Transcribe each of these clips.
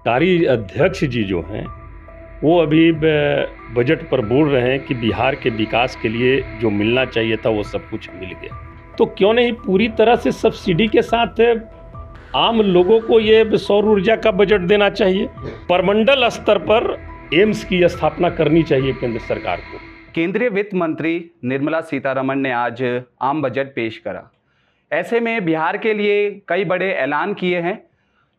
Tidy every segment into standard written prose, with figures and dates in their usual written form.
कारी अध्यक्ष जी जो हैं वो अभी बजट पर बोल रहे हैं कि बिहार के विकास के लिए जो मिलना चाहिए था वो सब कुछ मिल गया। तो क्यों नहीं पूरी तरह से सब्सिडी के साथ आम लोगों को ये सौर ऊर्जा का बजट देना चाहिए। परमंडल स्तर पर एम्स की स्थापना करनी चाहिए केंद्र सरकार को। केंद्रीय वित्त मंत्री निर्मला सीतारमण ने आज आम बजट पेश करा। ऐसे में बिहार के लिए कई बड़े ऐलान किए हैं।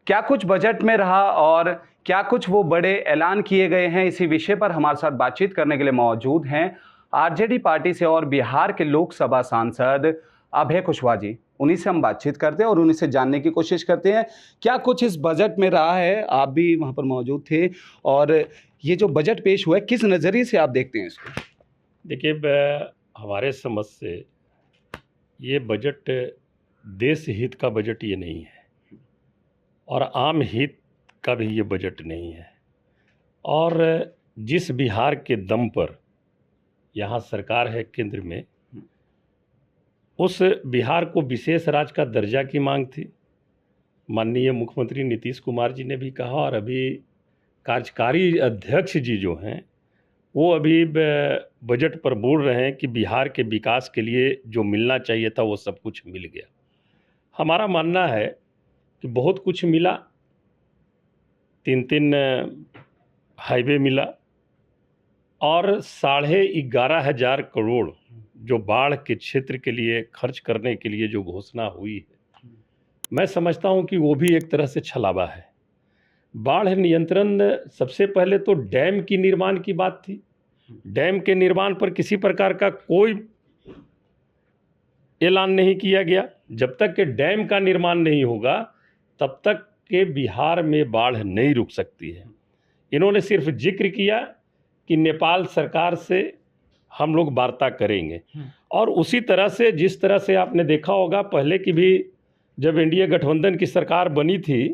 क्या कुछ बजट में रहा और क्या कुछ वो बड़े ऐलान किए गए हैं, इसी विषय पर हमारे साथ बातचीत करने के लिए मौजूद हैं आरजेडी पार्टी से और बिहार के लोकसभा सांसद अभय कुशवाहा जी। उन्हीं से हम बातचीत करते हैं और उन्हीं से जानने की कोशिश करते हैं क्या कुछ इस बजट में रहा है। आप भी वहाँ पर मौजूद थे और ये जो बजट पेश हुआ है किस नज़रिए से आप देखते हैं इसको? देखिए, हमारे समझ से ये बजट देश हित का बजट ये नहीं है और आम हित का भी ये बजट नहीं है। और जिस बिहार के दम पर यहाँ सरकार है केंद्र में, उस बिहार को विशेष राज्य का दर्जा की मांग थी। माननीय मुख्यमंत्री नीतीश कुमार जी ने भी कहा और अभी कार्यकारी अध्यक्ष जी जो हैं वो अभी बजट पर बोल रहे हैं कि बिहार के विकास के लिए जो मिलना चाहिए था वो सब कुछ मिल गया। हमारा मानना है कि बहुत कुछ मिला। 3 हाईवे मिला और 11,500 करोड़ जो बाढ़ के क्षेत्र के लिए खर्च करने के लिए जो घोषणा हुई है, मैं समझता हूं कि वो भी एक तरह से छलावा है। बाढ़ नियंत्रण, सबसे पहले तो डैम की निर्माण की बात थी। डैम के निर्माण पर किसी प्रकार का कोई ऐलान नहीं किया गया। जब तक कि डैम का निर्माण नहीं होगा तब तक के बिहार में बाढ़ नहीं रुक सकती है। इन्होंने सिर्फ जिक्र किया कि नेपाल सरकार से हम लोग वार्ता करेंगे और उसी तरह से जिस तरह से आपने देखा होगा पहले की भी जब एनडीए गठबंधन की सरकार बनी थी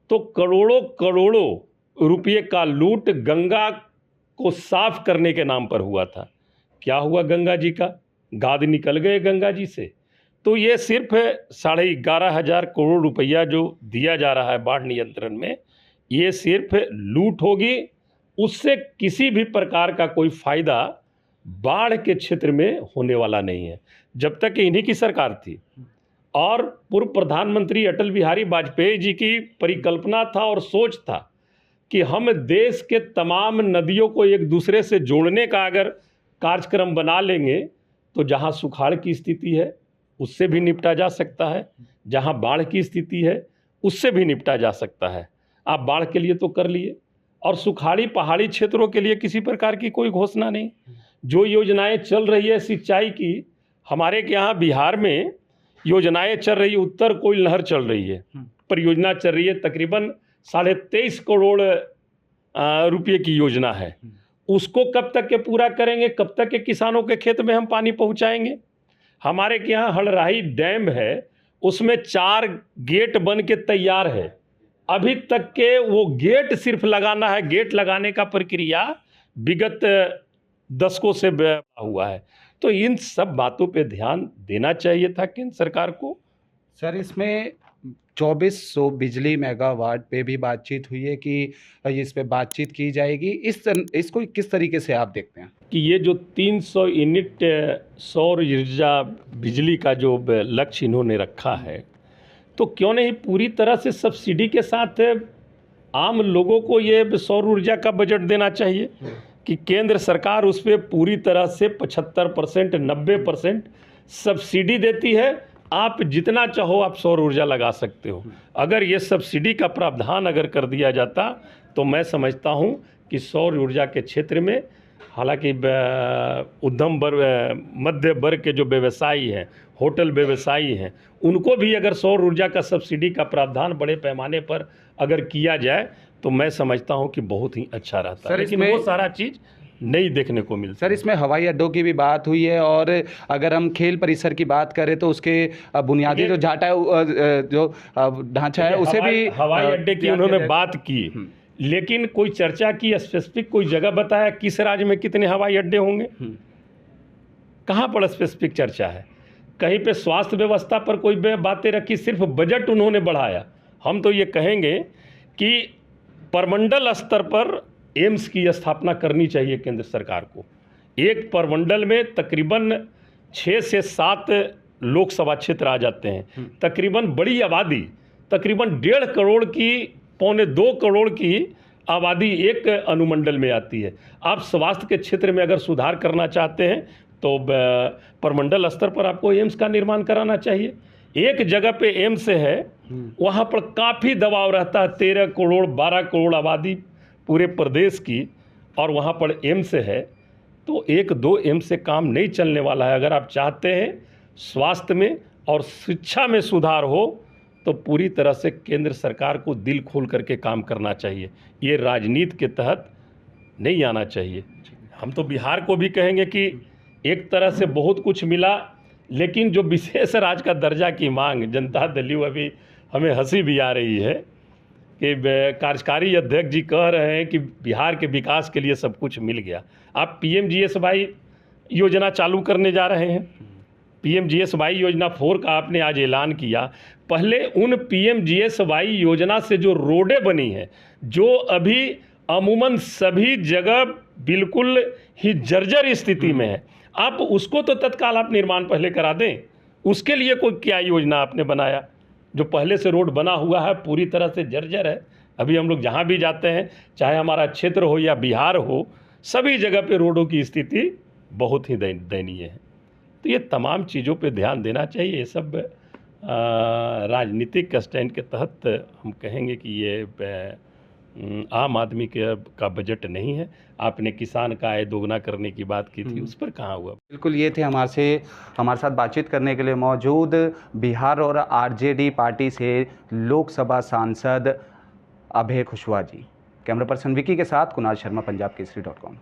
तो करोड़ों करोड़ों रुपये का लूट गंगा को साफ करने के नाम पर हुआ था। क्या हुआ गंगा जी का? गाद निकल गए गंगा जी से। तो ये सिर्फ 11,500 करोड़ रुपया जो दिया जा रहा है बाढ़ नियंत्रण में, ये सिर्फ लूट होगी। उससे किसी भी प्रकार का कोई फायदा बाढ़ के क्षेत्र में होने वाला नहीं है। जब तक इन्हीं की सरकार थी और पूर्व प्रधानमंत्री अटल बिहारी वाजपेयी जी की परिकल्पना था और सोच था कि हम देश के तमाम नदियों को एक दूसरे से जोड़ने का अगर कार्यक्रम बना लेंगे तो जहाँ सुखाड़ की स्थिति है उससे भी निपटा जा सकता है, जहाँ बाढ़ की स्थिति है उससे भी निपटा जा सकता है। आप बाढ़ के लिए तो कर लिए और सुखाड़ी पहाड़ी क्षेत्रों के लिए किसी प्रकार की कोई घोषणा नहीं। जो योजनाएं चल रही है सिंचाई की, हमारे के यहाँ बिहार में योजनाएं चल रही है। उत्तर कोयल नहर चल रही है, परियोजना चल रही है, तकरीबन 23.5 करोड़ रुपये की योजना है। उसको कब तक के पूरा करेंगे? कब तक के किसानों के खेत में हम पानी पहुँचाएंगे? हमारे के यहाँ हलराही डैम है, उसमें 4 गेट बन के तैयार है। अभी तक के वो गेट सिर्फ लगाना है, गेट लगाने का प्रक्रिया विगत दशकों से हुआ है। तो इन सब बातों पे ध्यान देना चाहिए था केंद्र सरकार को। सर, इसमें 2400 बिजली मेगावाट पे भी बातचीत हुई है कि इस पे बातचीत की जाएगी। इसको किस तरीके से आप देखते हैं कि ये जो 300 यूनिट सौर ऊर्जा बिजली का जो लक्ष्य इन्होंने रखा है, तो क्यों नहीं पूरी तरह से सब्सिडी के साथ आम लोगों को ये सौर ऊर्जा का बजट देना चाहिए कि केंद्र सरकार उस पर पूरी तरह से 75%, 90% सब्सिडी देती है। आप जितना चाहो आप सौर ऊर्जा लगा सकते हो। अगर ये सब्सिडी का प्रावधान अगर कर दिया जाता तो मैं समझता हूँ कि सौर ऊर्जा के क्षेत्र में, हालांकि उद्यम वर्ग, मध्य वर्ग के जो व्यवसायी हैं, होटल व्यवसायी हैं, उनको भी अगर सौर ऊर्जा का सब्सिडी का प्रावधान बड़े पैमाने पर अगर किया जाए तो मैं समझता हूं कि बहुत ही अच्छा रहता है। लेकिन वो सारा चीज़ नहीं देखने को मिलता। सर, इसमें हवाई अड्डों की भी बात हुई है और अगर हम खेल परिसर की बात करें तो उसके बुनियादी जो ढांचा है उसे भी हवाई अड्डे की उन्होंने बात की, लेकिन कोई चर्चा की, स्पेसिफिक कोई जगह बताया किस राज्य में कितने हवाई अड्डे होंगे? कहाँ पर स्पेसिफिक चर्चा है? कहीं पे स्वास्थ्य व्यवस्था पर कोई बातें रखी, सिर्फ बजट उन्होंने बढ़ाया। हम तो ये कहेंगे कि परमंडल स्तर पर एम्स की स्थापना करनी चाहिए केंद्र सरकार को। एक परमंडल में तकरीबन 6 से 7 लोकसभा क्षेत्र आ जाते हैं। तकरीबन बड़ी आबादी, तकरीबन 1.5 करोड़ की, 1.25 करोड़ की आबादी एक अनुमंडल में आती है। आप स्वास्थ्य के क्षेत्र में अगर सुधार करना चाहते हैं तो परमंडल स्तर पर आपको एम्स का निर्माण कराना चाहिए। एक जगह पे एम्स है, वहाँ पर काफ़ी दबाव रहता है, 13 करोड़ 12 करोड़ आबादी पूरे प्रदेश की, और वहाँ पर एम्स है, तो 1-2 एम्स से काम नहीं चलने वाला है। अगर आप चाहते हैं स्वास्थ्य में और शिक्षा में सुधार हो तो पूरी तरह से केंद्र सरकार को दिल खोल करके काम करना चाहिए। ये राजनीति के तहत नहीं आना चाहिए। हम तो बिहार को भी कहेंगे कि एक तरह से बहुत कुछ मिला, लेकिन जो विशेष राज्य का दर्जा की मांग जनता दल यू, अभी हमें हंसी भी आ रही है कि कार्यकारी अध्यक्ष जी कह रहे हैं कि बिहार के विकास के लिए सब कुछ मिल गया। आप PMGSY योजना चालू करने जा रहे हैं। PMGSY योजना 4 का आपने आज ऐलान किया। पहले उन PMGSY योजना से जो रोडें बनी हैं, जो अभी अमूमन सभी जगह बिल्कुल ही जर्जर स्थिति में है, आप उसको तो तत्काल आप निर्माण पहले करा दें। उसके लिए कोई क्या योजना आपने बनाया? जो पहले से रोड बना हुआ है पूरी तरह से जर्जर है। अभी हम लोग जहाँ भी जाते हैं, चाहे हमारा क्षेत्र हो या बिहार हो, सभी जगह पे रोडों की स्थिति बहुत ही दयनीय है। तो ये तमाम चीज़ों पे ध्यान देना चाहिए। ये सब राजनीतिक स्टैंड के तहत हम कहेंगे कि ये आम आदमी का बजट नहीं है। आपने किसान का आय दोगुना करने की बात की थी, उस पर कहाँ हुआ? बिल्कुल, ये थे हमारे साथ बातचीत करने के लिए मौजूद बिहार और RJD पार्टी से लोकसभा सांसद अभय कुशवाहा जी। कैमरा पर्सन विकी के साथ कुणाल शर्मा, पंजाब केसरी.com।